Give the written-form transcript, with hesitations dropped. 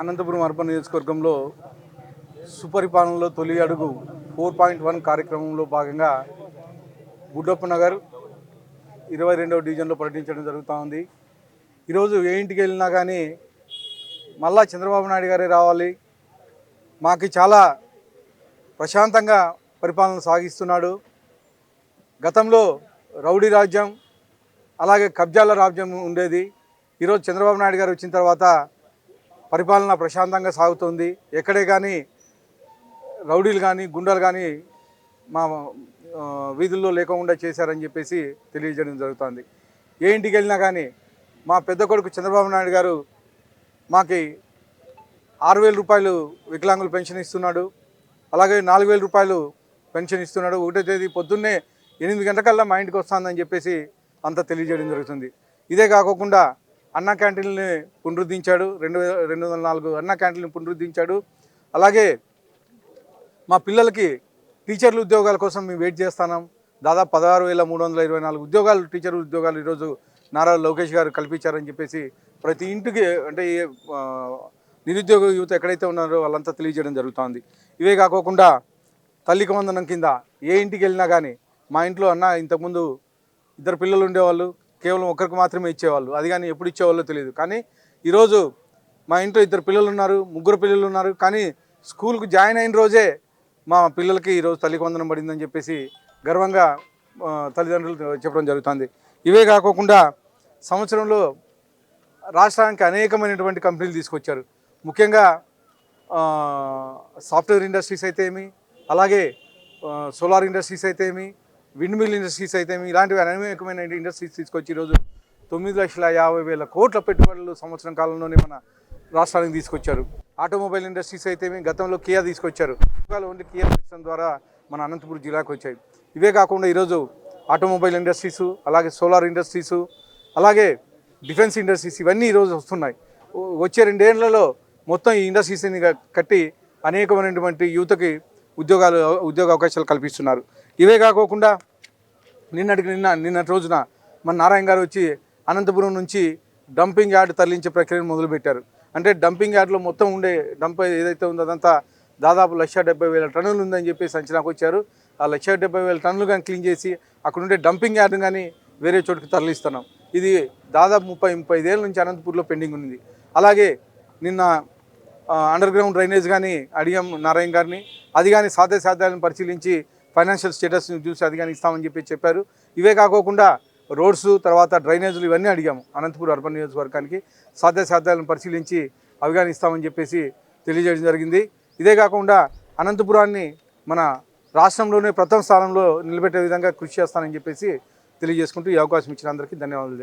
Anantapuram urban నియోజకవర్గంలో సుపరిపాలనలో తొలి అడుగు 4.1 కార్యక్రమంలో భాగంగా గుడ్డప్ప నగర్ 22వ డివిజన్లో పర్యటించడం జరుగుతూ ఉంది. ఈరోజు ఏ ఇంటికి వెళ్ళినా కానీ మళ్ళా చంద్రబాబు నాయుడు గారే రావాలి, మాకు చాలా ప్రశాంతంగా పరిపాలన సాగిస్తున్నాడు, గతంలో రౌడీ రాజ్యం అలాగే కబ్జాల రాజ్యం ఉండేది, ఈరోజు చంద్రబాబు నాయుడు గారు వచ్చిన తర్వాత పరిపాలన ప్రశాంతంగా సాగుతుంది, ఎక్కడే కానీ రౌడీలు కానీ గుండాలు కానీ మా వీధుల్లో లేకుండా చేశారని చెప్పేసి తెలియజేయడం జరుగుతుంది. ఏ ఇంటికి వెళ్ళినా కానీ మా పెద్ద కొడుకు చంద్రబాబు నాయుడు గారు మాకి 6,000 రూపాయలు వికలాంగుల పెన్షన్ ఇస్తున్నాడు, అలాగే 4,000 రూపాయలు పెన్షన్ ఇస్తున్నాడు. 1వ తేదీ పొద్దున్నే 8 గంటలకల్లా మా ఇంటికి వస్తుందని చెప్పేసి అంతా తెలియజేయడం జరుగుతుంది. ఇదే కాకుండా అన్న క్యాంటీన్ని పునరుద్ధరించాడు, 204 అన్న క్యాంటీన్ని పునరుద్ధరించాడు. అలాగే మా పిల్లలకి టీచర్ల ఉద్యోగాల కోసం మేము వెయిట్ చేస్తున్నాం. దాదాపు 16,324 ఉద్యోగాలు, టీచర్ ఉద్యోగాలు ఈరోజు నారా లోకేష్ గారు కల్పించారని చెప్పేసి ప్రతి ఇంటికి అంటే నిరుద్యోగ యువత ఎక్కడైతే ఉన్నారో వాళ్ళంతా తెలియజేయడం జరుగుతుంది. ఇవే కాకుండా తల్లికి వందనం కింద ఏ ఇంటికి వెళ్ళినా కానీ మా ఇంట్లో అన్న ఇంతకుముందు 2 పిల్లలు ఉండేవాళ్ళు, కేవలం ఒకరికి మాత్రమే ఇచ్చేవాళ్ళు, అది కానీ ఎప్పుడు ఇచ్చేవాళ్ళో తెలియదు. కానీ ఈరోజు మా ఇంట్లో 2 పిల్లలు ఉన్నారు, 3 పిల్లలు ఉన్నారు, కానీ స్కూల్కి జాయిన్ అయిన రోజే మా పిల్లలకి ఈరోజు తల్లికి వందనం పడిందని చెప్పేసి గర్వంగా తల్లిదండ్రులు చెప్పడం జరుగుతుంది. ఇవే కాకుండా సంవత్సరంలో రాష్ట్రానికి అనేకమైనటువంటి కంపెనీలు తీసుకొచ్చారు. ముఖ్యంగా సాఫ్ట్వేర్ ఇండస్ట్రీస్ అయితే ఏమి, అలాగే సోలార్ ఇండస్ట్రీస్ అయితే ఏమి, విండ్ మిల్ ఇండస్ట్రీస్ అయితే ఏమి, ఇలాంటివి అనేకమైన ఇండస్ట్రీస్ తీసుకొచ్చి ఈరోజు 9,50,000 కోట్ల పెట్టుబడులు సంవత్సరం కాలంలోనే మన రాష్ట్రానికి తీసుకొచ్చారు. ఆటోమొబైల్ ఇండస్ట్రీస్ అయితే గతంలో కియా తీసుకొచ్చారు, ఓన్లీ కియా పరిశ్రమ ద్వారా మన అనంతపురం జిల్లాకు వచ్చాయి. ఇవే కాకుండా ఈరోజు ఆటోమొబైల్ ఇండస్ట్రీసు, అలాగే సోలార్ ఇండస్ట్రీసు, అలాగే డిఫెన్స్ ఇండస్ట్రీస్ ఇవన్నీ ఈరోజు వస్తున్నాయి. వచ్చే 2 ఏళ్లలో మొత్తం ఈ ఇండస్ట్రీస్ని కట్టి అనేకమైనటువంటి యువతకి ఉద్యోగ అవకాశాలు కల్పిస్తున్నారు. ఇవే కాకుండా నిన్నటి రోజున మన నారాయణ గారు వచ్చి అనంతపురం నుంచి డంపింగ్ యార్డ్ తరలించే ప్రక్రియను మొదలుపెట్టారు. అంటే డంపింగ్ యార్డ్లో మొత్తం ఉండే డంప్ ఏదైతే ఉందో అదంతా దాదాపు 1,70,000 టన్నులు ఉందని చెప్పేసి అంచనాకు వచ్చారు. ఆ 1,70,000 టన్నులు కానీ క్లీన్ చేసి అక్కడ ఉండే డంపింగ్ యార్డ్ కానీ వేరే చోటుకి తరలిస్తున్నాం. ఇది దాదాపు 35 ఏళ్ళ నుంచి అనంతపూర్లో పెండింగ్ ఉంది. అలాగే నిన్న అండర్ గ్రౌండ్ డ్రైనేజ్ కానీ అడిగాం నారాయణ గారిని, అది కానీ సాధ్యాలను పరిశీలించి ఫైనాన్షియల్ స్టేటస్ని చూసి అది కానీ ఇస్తామని చెప్పారు. ఇవే కాకుండా రోడ్స్, తర్వాత డ్రైనేజీలు ఇవన్నీ అడిగాము. అనంతపురం అర్బన్ నియోజకవర్గానికి సాధ్యాలను పరిశీలించి అవి కానీ ఇస్తామని చెప్పేసి తెలియజేయడం జరిగింది. ఇదే కాకుండా అనంతపురాన్ని మన రాష్ట్రంలోనే ప్రథమ స్థానంలో నిలబెట్టే విధంగా కృషి చేస్తానని చెప్పేసి తెలియజేసుకుంటూ ఈ అవకాశం ఇచ్చిన అందరికీ ధన్యవాదాలు.